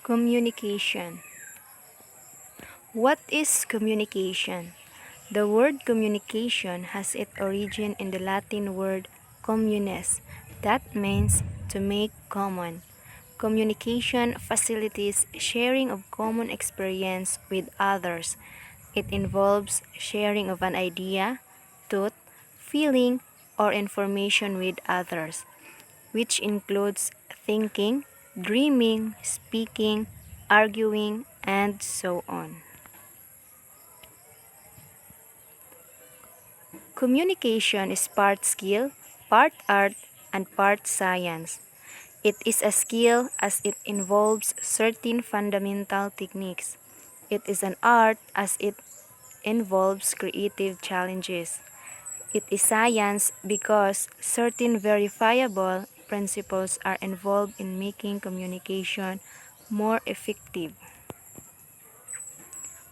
Communication. What is communication? The word communication has its origin in the Latin word communes, that means to make common. Communication facilitates sharing of common experience with others. It involves sharing of an idea, thought, feeling, or information with others, which includes thinking, dreaming, speaking, arguing, and so on. Communication is part skill, part art, and part science. It is a skill as it involves certain fundamental techniques. It is an art as it involves creative challenges. It is science because certain verifiable principles are involved in making communication more effective.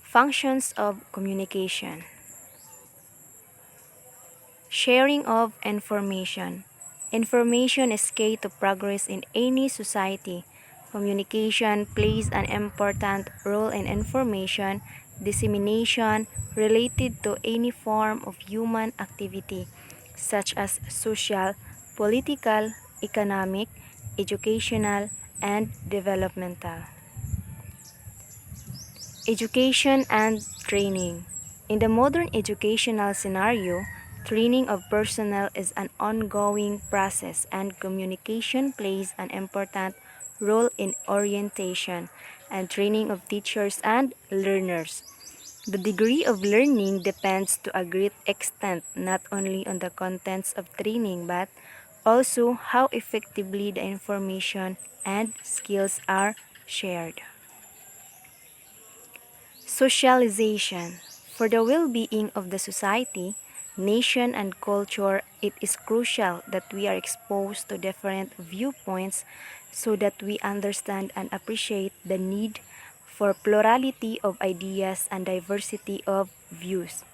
Functions of communication. Sharing of information. Information is key to progress in any society. Communication plays an important role in information dissemination related to any form of human activity, such as social, political, economic, educational, and developmental. Education and training. In the modern educational scenario, training of personnel is an ongoing process and communication plays an important role in orientation and training of teachers and learners. The degree of learning depends to a great extent not only on the contents of training but also how effectively the information and skills are shared. Socialization. For the well-being of the society, nation, and culture, it is crucial that we are exposed to different viewpoints so that we understand and appreciate the need for plurality of ideas and diversity of views.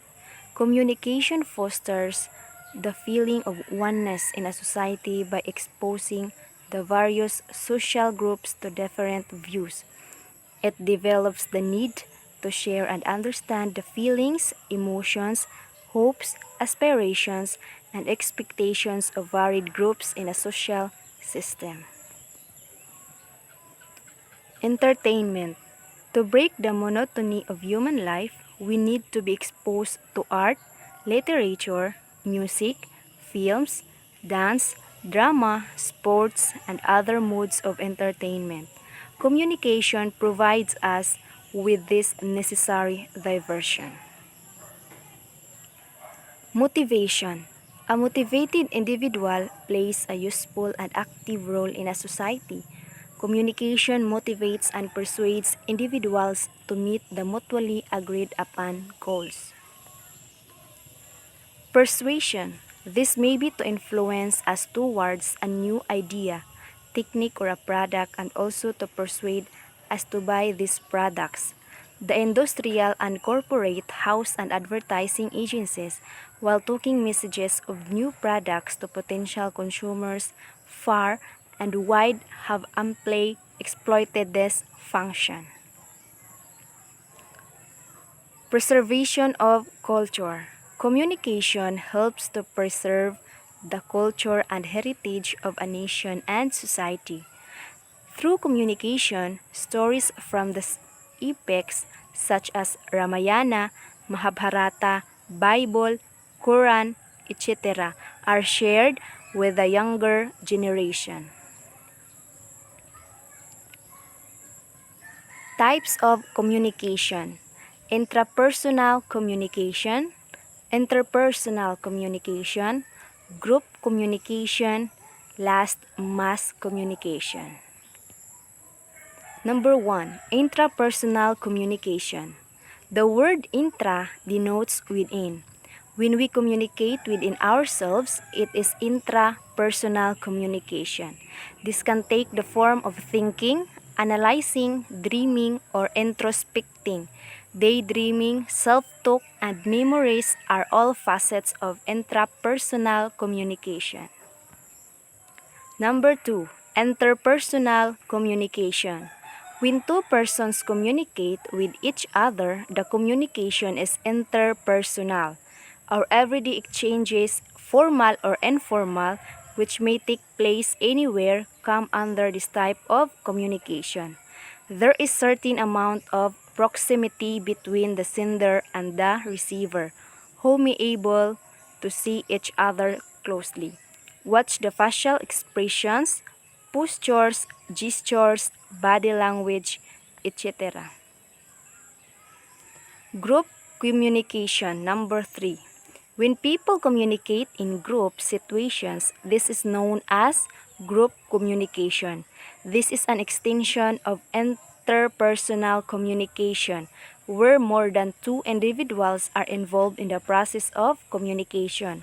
Communication fosters the feeling of oneness in a society by exposing the various social groups to different views. It develops the need to share and understand the feelings, emotions, hopes, aspirations, and expectations of varied groups in a social system. Entertainment. To break the monotony of human life, we need to be exposed to art, literature, music, films, dance, drama, sports, and other modes of entertainment. Communication provides us with this necessary diversion. Motivation. A motivated individual plays a useful and active role in a society. Communication motivates and persuades individuals to meet the mutually agreed upon goals. Persuasion. This may be to influence us towards a new idea, technique, or a product, and also to persuade us to buy these products. The industrial and corporate house and advertising agencies, while talking messages of new products to potential consumers far and wide, have amply exploited this function. Preservation of culture. Communication helps to preserve the culture and heritage of a nation and society. Through communication, stories from the epics such as Ramayana, Mahabharata, Bible, Quran, etc. are shared with the younger generation. Types of communication. Intrapersonal communication, interpersonal communication, group communication, last mass communication. Number 1. Intrapersonal communication. The word intra denotes within. When we communicate within ourselves, it is intrapersonal communication. This can take the form of thinking, analyzing, dreaming, or introspecting. Daydreaming, self-talk, and memories are all facets of intrapersonal communication. Number 2. Interpersonal communication. When two persons communicate with each other, the communication is interpersonal. Our everyday exchanges, formal or informal, which may take place anywhere, come under this type of communication. There is certain amount of proximity between the sender and the receiver, who may able to see each other closely. Watch the facial expressions, postures, gestures, body language, etc. Group communication number 3. When people communicate in group situations, this is known as group communication. This is an extension of interpersonal communication where more than two individuals are involved in the process of communication.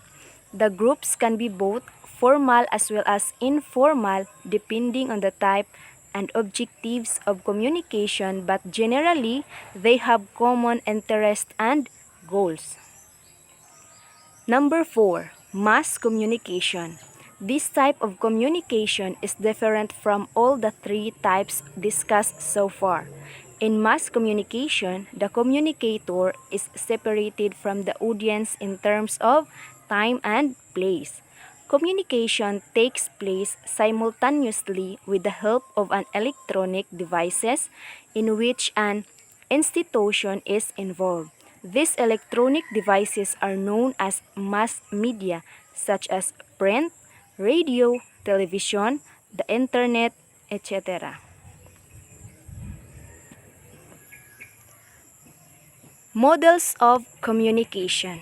The groups can be both formal as well as informal depending on the type and objectives of communication, but generally they have common interests and goals. Number 4, mass communication. This type of communication is different from all the three types discussed so far. In mass communication, the communicator is separated from the audience in terms of time and place. Communication takes place simultaneously with the help of an electronic devices in which an institution is involved. These electronic devices are known as mass media such as print, radio, television, the internet, etc. Models of communication.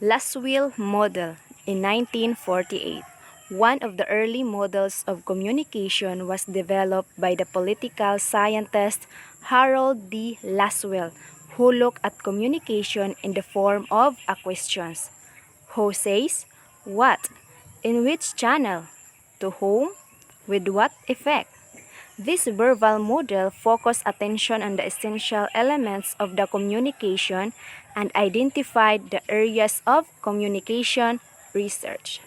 Laswell model in 1948. One of the early models of communication was developed by the political scientist Harold D. Laswell, who looked at communication in the form of a question. Who says? What? In which channel? To whom? With what effect? This verbal model focused attention on the essential elements of the communication and identified the areas of communication research.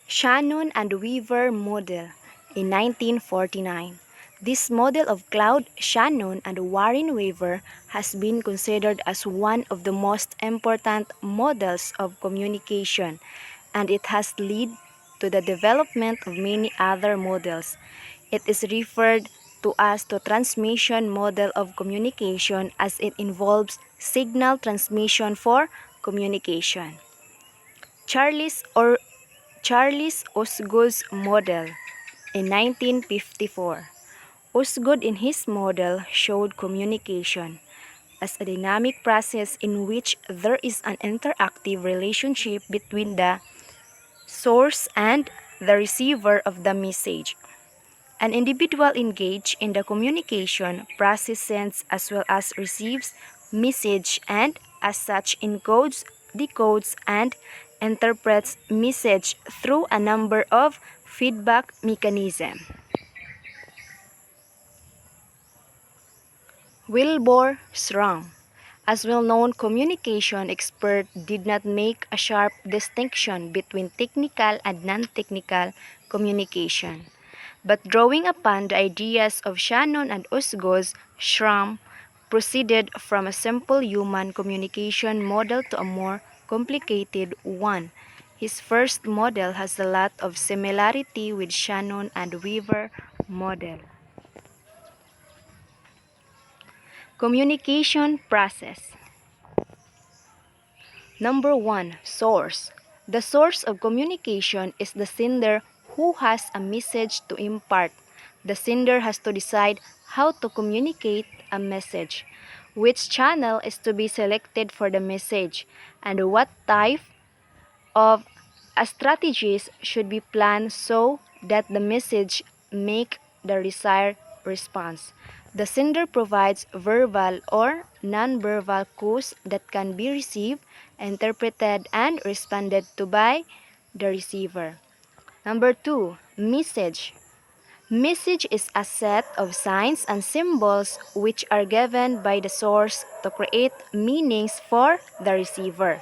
Shannon and Weaver model in 1949. This model of Claude Shannon and Warren Weaver has been considered as one of the most important models of communication, and it has led to the development of many other models. It is referred to as the transmission model of communication as it involves signal transmission for communication. Charles Osgood's model in 1954. Osgood in his model showed communication as a dynamic process in which there is an interactive relationship between the source and the receiver of the message. An individual engaged in the communication process sends as well as receives message and as such encodes, decodes, and interprets message through a number of feedback mechanisms. Wilbur Schramm, as well-known communication expert, did not make a sharp distinction between technical and non-technical communication. But drawing upon the ideas of Shannon and Osgood, Schramm proceeded from a simple human communication model to a more complicated one. His first model has a lot of similarity with Shannon and Weaver model. Communication process. Number 1, source. The source of communication is the sender who has a message to impart. The sender has to decide how to communicate a message, which channel is to be selected for the message, and what type of strategies should be planned so that the message make the desired response. The sender provides verbal or non-verbal cues that can be received, interpreted, and responded to by the receiver. Number 2, message. Message is a set of signs and symbols which are given by the source to create meanings for the receiver.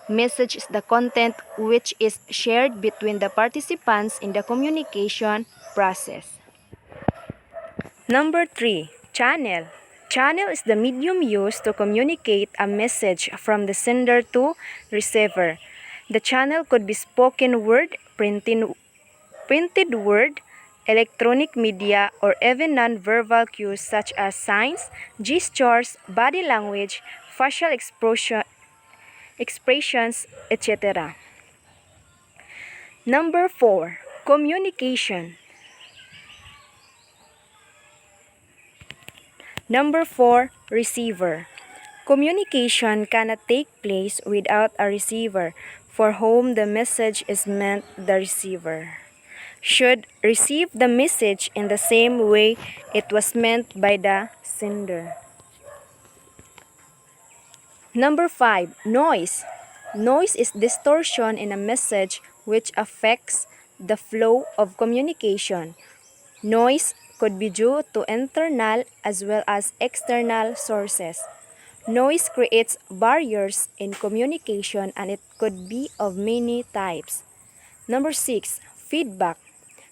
Message is the content which is shared between the participants in the communication process. Number 3, channel. Channel is the medium used to communicate a message from the sender to receiver. The channel could be spoken word, printed word, electronic media, or even non-verbal cues such as signs, gestures, body language, facial expressions, etc. Number 4, communication. Number 4, receiver. Communication cannot take place without a receiver, for whom the message is meant. The receiver should receive the message in the same way it was meant by the sender. Number 5, noise. Noise is distortion in a message which affects the flow of communication. Noise could be due to internal as well as external sources. Noise creates barriers in communication and it could be of many types. Number 6, feedback.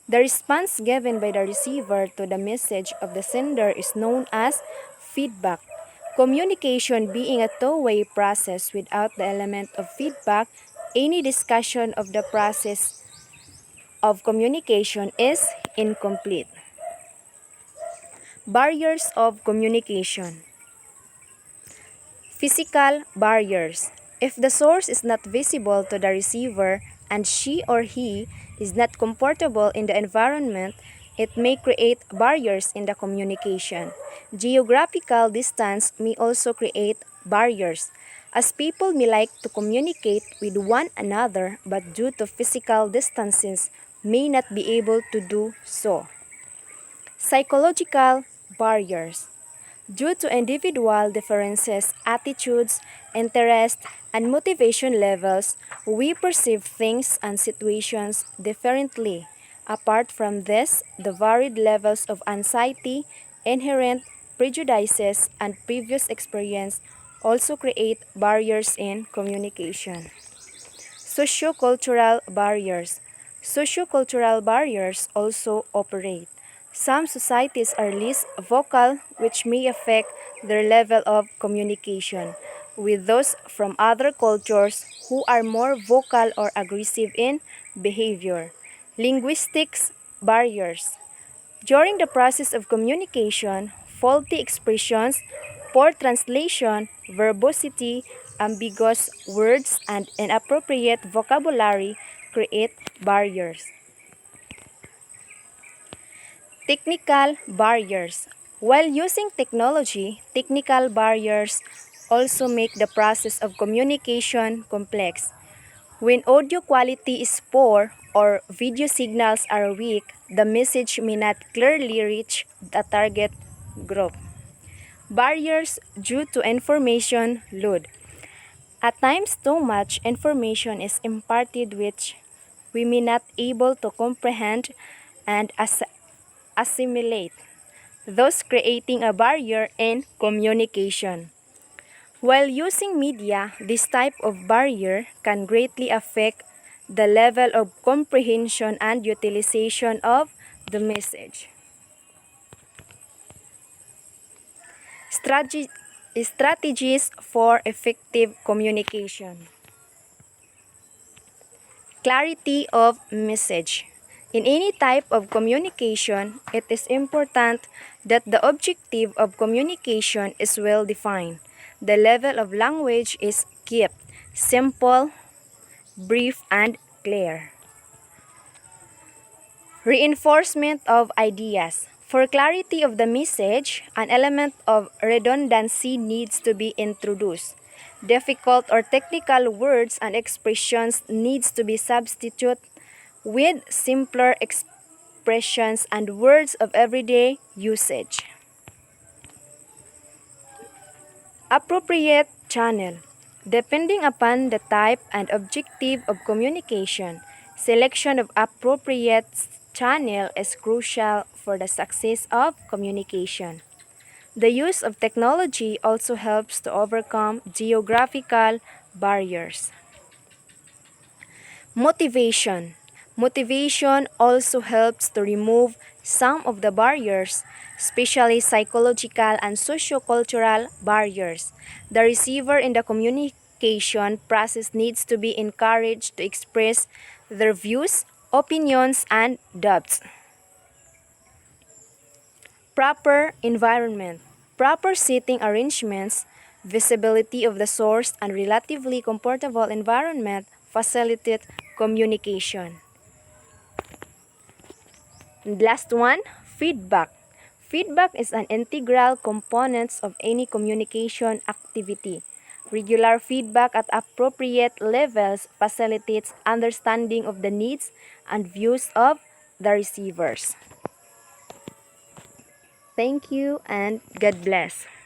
The response given by the receiver to the message of the sender is known as feedback. Communication being a two-way process without the element of feedback, any discussion of the process of communication is incomplete. Barriers of communication. Physical barriers. If the source is not visible to the receiver and she or he is not comfortable in the environment, it may create barriers in the communication. Geographical distance may also create barriers, as people may like to communicate with one another but due to physical distances may not be able to do so. Psychological barriers. Due to individual differences, attitudes, interests, and motivation levels, we perceive things and situations differently. Apart from this, the varied levels of anxiety, inherent prejudices, and previous experience also create barriers in communication. Sociocultural barriers. Sociocultural barriers also operate. Some societies are less vocal, which may affect their level of communication, with those from other cultures who are more vocal or aggressive in behavior. Linguistics barriers. During the process of communication, faulty expressions, poor translation, verbosity, ambiguous words, and inappropriate vocabulary create barriers. Technical barriers. While using technology, technical barriers also make the process of communication complex. When audio quality is poor or video signals are weak, the message may not clearly reach the target group. Barriers due to information load. At times, too much information is imparted which we may not able to comprehend and assimilate, thus creating a barrier in communication. While using media, this type of barrier can greatly affect the level of comprehension and utilization of the message. Strategies for effective communication. Clarity of message. In any type of communication, it is important that the objective of communication is well defined. The level of language is kept simple, brief, and clear. Reinforcement of ideas. For clarity of the message, an element of redundancy needs to be introduced. Difficult or technical words and expressions needs to be substituted with simpler expressions and words of everyday usage. Appropriate channel. Depending upon the type and objective of communication, selection of appropriate channel is crucial for the success of communication. The use of technology also helps to overcome geographical barriers. Motivation. Motivation also helps to remove some of the barriers, especially psychological and sociocultural barriers. The receiver in the communication process needs to be encouraged to express their views, opinions, and doubts. Proper environment. Proper seating arrangements, visibility of the source, and relatively comfortable environment facilitate communication. And last one, feedback. Feedback is an integral component of any communication activity. Regular feedback at appropriate levels facilitates understanding of the needs and views of the receivers. Thank you and God bless.